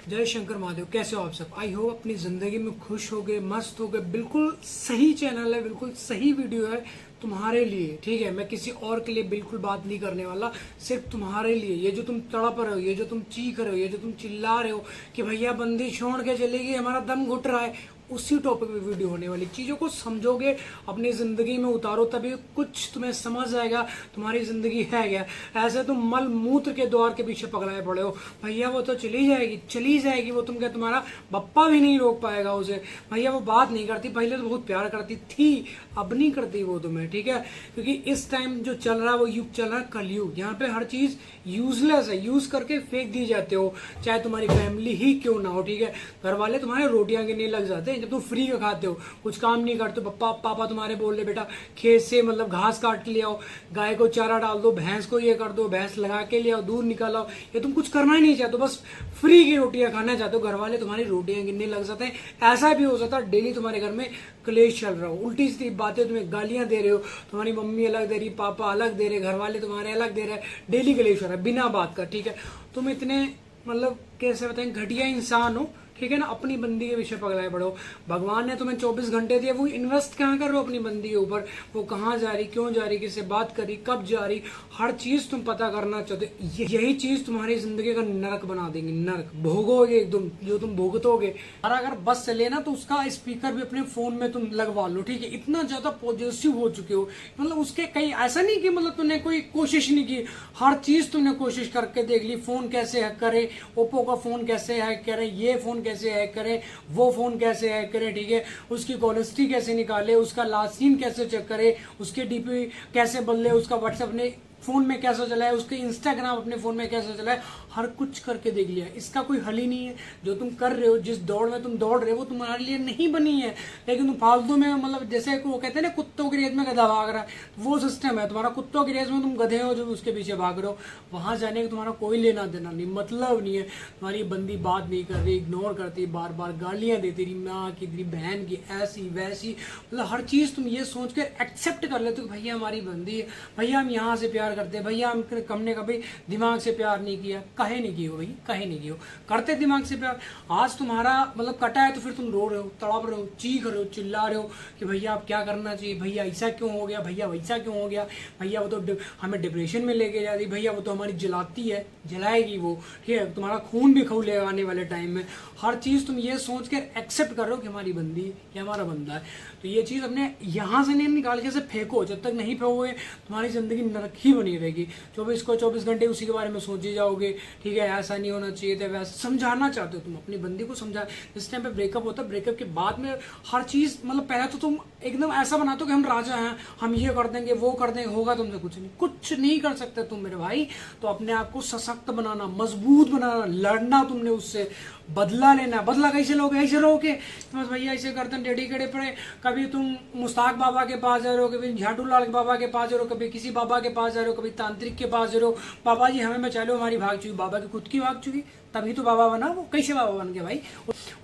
जय शंकर महादेव। कैसे हो आप सब? आई होप अपनी जिंदगी में खुश हो गए, मस्त हो गए। बिल्कुल सही चैनल है, बिल्कुल सही वीडियो है तुम्हारे लिए। ठीक है, मैं किसी और के लिए बिल्कुल बात नहीं करने वाला, सिर्फ तुम्हारे लिए। ये जो तुम तड़प रहे हो, ये जो तुम चीख रहे हो, ये जो तुम चिल्ला रहे हो कि भैया बंदी छोड़ के चलेगी, हमारा दम घुट रहा है, उसी टॉपिक पे वीडियो होने वाली। चीज़ों को समझोगे, अपनी ज़िंदगी में उतारो, तभी कुछ तुम्हें समझ आएगा तुम्हारी ज़िंदगी है क्या। ऐसे तुम मल मूत्र के द्वार के पीछे पगलाए पड़े हो। भैया वो तो चली जाएगी, चली जाएगी, वो तुम क्या, तुम्हारा बप्पा भी नहीं रोक पाएगा उसे। भैया वो बात नहीं करती, पहले तो बहुत प्यार करती थी, अब नहीं करती वो तुम्हें। ठीक है, क्योंकि इस टाइम जो चल रहा है वो युग चल रहा है कलयुग। यहाँ पे हर चीज़ यूजलेस है, यूज़ करके फेंक दी जाते हो, चाहे तुम्हारी फैमिली ही क्यों ना हो। ठीक है, घर वाले तुम्हारे रोटियां गिनने लग जाते हैं जब तुम फ्री का खाते हो, कुछ काम नहीं करते। पापा तुम्हारे बोल रहे बेटा खेत से मतलब घास काट के ले आओ, गाय को चारा डाल दो, भैंस को ये कर दो, भैंस लगा के ले आओ, दूध निकालो। ये तुम कुछ करना ही नहीं चाहते, बस फ्री की रोटियां खाना चाहते हो। घर वाले तुम्हारी रोटियां गिनने लग जाते हैं। ऐसा भी हो जाता है डेली तुम्हारे घर में क्लेश चल रहा हो, उल्टी सीधी बातें, तुम्हें गालियां दे रहे हो, तुम्हारी मम्मी अलग दे रही, पापा अलग दे रहे, घर वाले तुम्हारे अलग दे रहे, डेली क्लेश हो रहा है बिना बात का। ठीक है, तुम इतने मतलब कैसे बताएं घटिया इंसान हो। ठीक है ना, अपनी बंदी के विषय पगलाए पड़ो। भगवान ने तुम्हें 24 घंटे दिए, वो इन्वेस्ट कहाँ कर रहे हो अपनी बंदी के ऊपर? वो कहाँ जा रही, क्यों जा रही, किससे बात करी, कब जा रही, हर चीज तुम पता करना चाहते हो। यही चीज तुम्हारी जिंदगी का नरक बना देंगी, नरक भोगोगे एकदम, जो तुम भोगतोगे। और अगर बस चले ना तो उसका स्पीकर भी अपने फोन में तुम लगवा लो। ठीक है, इतना ज्यादा पॉजिटिव हो चुके हो, मतलब उसके कहीं ऐसा नहीं कि मतलब तुमने कोई कोशिश नहीं की, हर चीज तुमने कोशिश करके देख ली। फोन कैसे हैक करे, ओप्पो का फोन कैसे हैक करे, ये फोन कैसे हैक करें, वो फोन कैसे हैक करें। ठीक है, उसकी कॉलेस्ट्री कैसे निकाले, उसका लास्ट सीन कैसे चेक करे, उसके डीपी कैसे बदले, उसका व्हाट्सएप ने फोन में कैसे चलाए, उसके इंस्टाग्राम अपने फोन में कैसे चलाए, हर कुछ करके देख लिया। इसका कोई हल ही नहीं है। जो तुम कर रहे हो, जिस दौड़ में तुम दौड़ रहे हो, वो तुम्हारे लिए नहीं बनी है। लेकिन तुम फालतू में मतलब जैसे वो कहते हैं ना कुत्तों की रेस में गधा भाग रहा है, वो सिस्टम है तुम्हारा। कुत्तों की रेस में तुम गधे हो जो उसके पीछे भाग रहे हो, वहां जाने का तुम्हारा कोई लेना देना नहीं, मतलब नहीं है। तुम्हारी बंदी बात नहीं कर रही, इग्नोर करती, बार बार गालियां देती रही, माँ की तेरी बहन की ऐसी वैसी, मतलब हर चीज तुम ये सोच कर एक्सेप्ट कर लेते हो भैया हमारी बंदी है, भैया हम यहाँ से प्यार करते हैं, भैया हमने कभी दिमाग से प्यार नहीं किया। कहे नहीं किया भाई, कहे नहीं किया, करते दिमाग से प्यार। आज तुम्हारा मतलब कटा है तो फिर तुम रो रहे हो, तड़प रहे हो, चीख रहे हो, चिल्ला रहे हो कि भैया आप क्या करना चाहिए, भैया ऐसा क्यों हो गया, भैया वैसा क्यों हो गया, भैया वो तो हमें डिप्रेशन में लेके जा रही, भैया वो तो हमारी जलाती है, जलाएगी वो। ठीक है, तुम्हारा खून भी खौलेगा आने वाले टाइम में। हर चीज तुम ये सोच कर एक्सेप्ट कर रहे हो कि हमारी बंदी या हमारा बंदा है। तो ये चीज अपने यहाँ से नहीं निकाल के फेंको। जब तक नहीं फेंकोगे तुम्हारी जिंदगी नरक ही बनी रहेगी। 24 घंटे उसी के बारे में सोचे जाओगे। ठीक है, ऐसा नहीं होना चाहिए था, वैसा समझाना चाहते हो तुम अपनी बंदी को। समझा, जिस टाइम पे ब्रेकअप होता है, ब्रेकअप के बाद में हर चीज मतलब पहले तो तुम एकदम ऐसा बनाते हो कि हम राजा हैं, हम ये कर देंगे, वो कर देंगे, होगा तुमसे कुछ नहीं, कुछ नहीं कर सकते तुम मेरे भाई। तो अपने आप को सशक्त बनाना, मजबूत बनाना, लड़ना तुमने उससे, बदला लेना। बदला कैसे लोगे, ऐसे रहोगे बस भैया ऐसे करते हैं डेडिकेटेड पड़े। कभी तुम मुस्ताक बाबा के पास जा रहे हो, कभी झाटू लाल बाबा के पास जा रहे हो, कभी किसी बाबा के पास जा रहे हो, कभी तांत्रिक के पास जा रहे हो। बाबा जी हमें बचा लो, हमारी भाग चुकी, बाबा की खुद की भाग चुकी, तभी तो बाबा बना। वो कैसे बाबा बन गया भाई?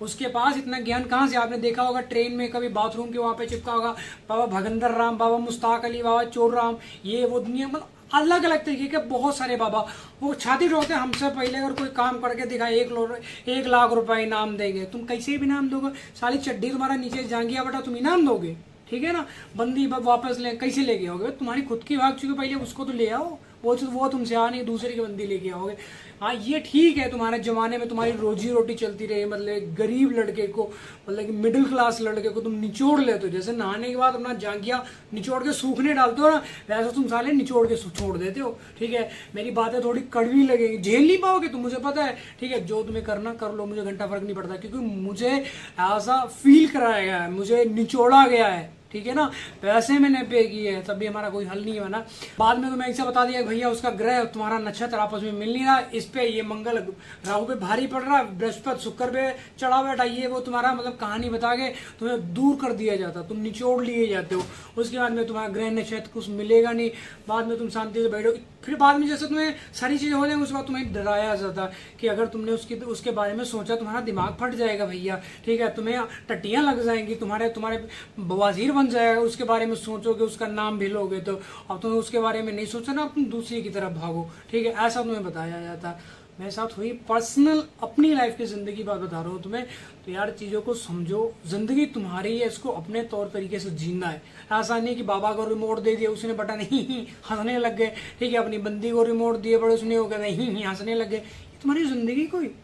उसके पास इतना ज्ञान कहाँ से? आपने देखा होगा ट्रेन में कभी बाथरूम के वहां पे चिपका होगा बाबा भगंदर राम, बाबा मुस्ताक अली, बाबा चोर राम, ये वो दुनिया मतलब अलग अलग तरीके के बहुत सारे बाबा। वो छाती ठोकते हमसे पहले अगर कोई काम करके दिखाए 1 लाख रुपए इनाम देंगे। तुम कैसे भी इनाम दोगे? साली चड्डी तुम्हारा नीचे जांगिया बटा, तुम इनाम दोगे? ठीक है ना, बंदी वापस ले कैसे लेके आओगे? तुम्हारी खुद की भाग चुकी, पहले उसको तो ले आओ, वो तुमसे आ नहीं, दूसरे की बंदी लेके आओगे। हाँ ये ठीक है, तुम्हारे जमाने में तुम्हारी रोजी रोटी चलती रही, मतलब गरीब लड़के को, मतलब मिडिल क्लास लड़के को तुम निचोड़ लेते हो। जैसे नहाने के बाद अपना जांगिया निचोड़ के सूखने डालते हो ना, वैसे तुम साले निचोड़ के छोड़ देते हो। ठीक है, मेरी बातें थोड़ी कड़वी लगेगी, झेल नहीं पाओगे तुम, मुझे पता है। ठीक है, जो तुम्हें करना कर लो, मुझे घंटा फर्क नहीं पड़ता, क्योंकि मुझे ऐसा फील कराया गया है, मुझे निचोड़ा गया है। ठीक है ना, पैसे मैंने पे किए हैं, तब भी हमारा कोई हल नहीं बना। बाद में तो मैं ऐसा बता दिया भैया उसका ग्रह तुम्हारा नक्षत्र आपस में मिल नहीं रहा, इस पे ये मंगल राहु पे भारी पड़ रहा, बृहस्पति शुक्र पे चढ़ा बैठा, ये वो तुम्हारा मतलब कहानी बता के तुम्हें दूर कर दिया जाता, तुम निचोड़ लिए जाते हो। उसके बाद में तुम्हारा ग्रह नक्षत्र कुछ मिलेगा नहीं, बाद में तुम शांति से बैठो। फिर बाद में जैसे तुम्हें सारी चीजें हो जाएंगी, उसके बाद तुम्हें डराया जाता कि अगर तुमने उसके बारे में सोचा तुम्हारा दिमाग फट जाएगा भैया। ठीक है, तुम्हें टट्टियां लग जाएंगी, तुम्हारे बवासीर बन जाएगा, उसके बारे में सोचोगे, उसका नाम भी लोगे। तो अब तुम्हें उसके बारे में नहीं सोचा ना, तुम दूसरी की तरफ भागो। ठीक है, ऐसा तुम्हें बताया जाता। मेरे साथ हुई पर्सनल अपनी लाइफ की जिंदगी बात बता रहा हूँ तुम्हें। तो यार चीजों को समझो, जिंदगी तुम्हारी है, इसको अपने तौर तरीके से जीना है। ऐसा नहीं कि बाबा को रिमोट दे दिया, उसने बटा नहीं हंसने लग गए, ठीक है, अपनी बंदी को रिमोट दिए बड़े, उसने हो गया नहीं हंसने लग गए। तुम्हारी जिंदगी कोई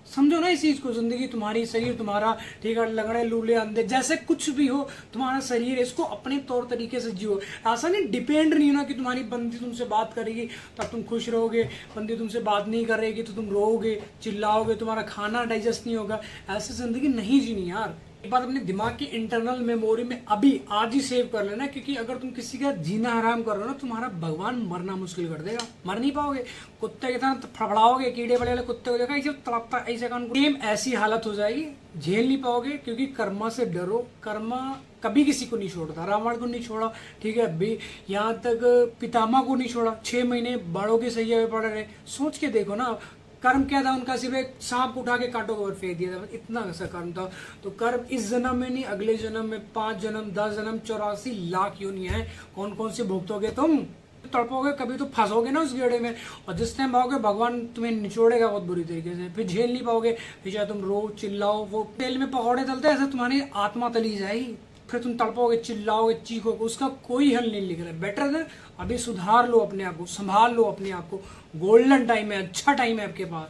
समझो ना इस चीज को, जिंदगी तुम्हारी, शरीर तुम्हारा, ठीक है, लगड़े लूले अंधे जैसे कुछ भी हो, तुम्हारा शरीर, इसको अपने तौर तरीके से जियो। ऐसा नहीं डिपेंड नहीं होना कि तुम्हारी बंदी तुमसे बात करेगी तब तुम खुश रहोगे, बंदी तुमसे बात नहीं करेगी तो तुम रोओगे, चिल्लाओगे, तुम्हारा खाना डाइजेस्ट नहीं होगा। ऐसी जिंदगी नहीं जीनी यार। एक बात अपने दिमाग की इंटरनल मेमोरी में अभी आज ही सेव कर लेना, क्योंकि अगर तुम किसी का जीना हराम कर रहे हो ना, तुम्हारा भगवान मरना मुश्किल कर देगा, मर नहीं पाओगे। कुत्ते के साथ फड़फड़ाओगे, कीड़े बड़े वाले कुत्ते को देखा ऐसे तड़पता ऐसे कान, सेम ऐसी हालत हो जाएगी, झेल नहीं पाओगे। क्योंकि कर्मा से डरो, कर्मा कभी किसी को नहीं छोड़ता, रावण को नहीं छोड़ा, ठीक है, अभी यहाँ तक पितामह को नहीं छोड़ा, 6 महीने बड़ों के सैया में पड़े रहे। सोच के देखो ना, कर्म क्या था उनका, सिर्फ एक सांप उठा के कांटों के ऊपर फेंक दिया था, इतना सा कर्म था। तो कर्म इस जन्म में नहीं, अगले जन्म में 5 जन्म 10 जन्म 84 लाख योनियां हैं, कौन कौन से भुगतोगे तुम, तड़पोगे, कभी तो फंसोगे ना उस गेड़े में, और जिस टाइम पाओगे भगवान तुम्हें निचोड़ेगा बहुत बुरी तरीके से, फिर झेल नहीं पाओगे, फिर चाहे तुम रो चिल्लाओ, वो तेल में पकौड़े तलते ऐसे तुम्हारी आत्मा तली जाएगी, फिर तुम तड़पोगे, चिल्लाओगे, चीखोगे, उसका कोई हल नहीं लिख रहा है। बेटर है अभी सुधार लो अपने आप को, संभाल लो अपने आप को, गोल्डन टाइम है, अच्छा टाइम है आपके पास।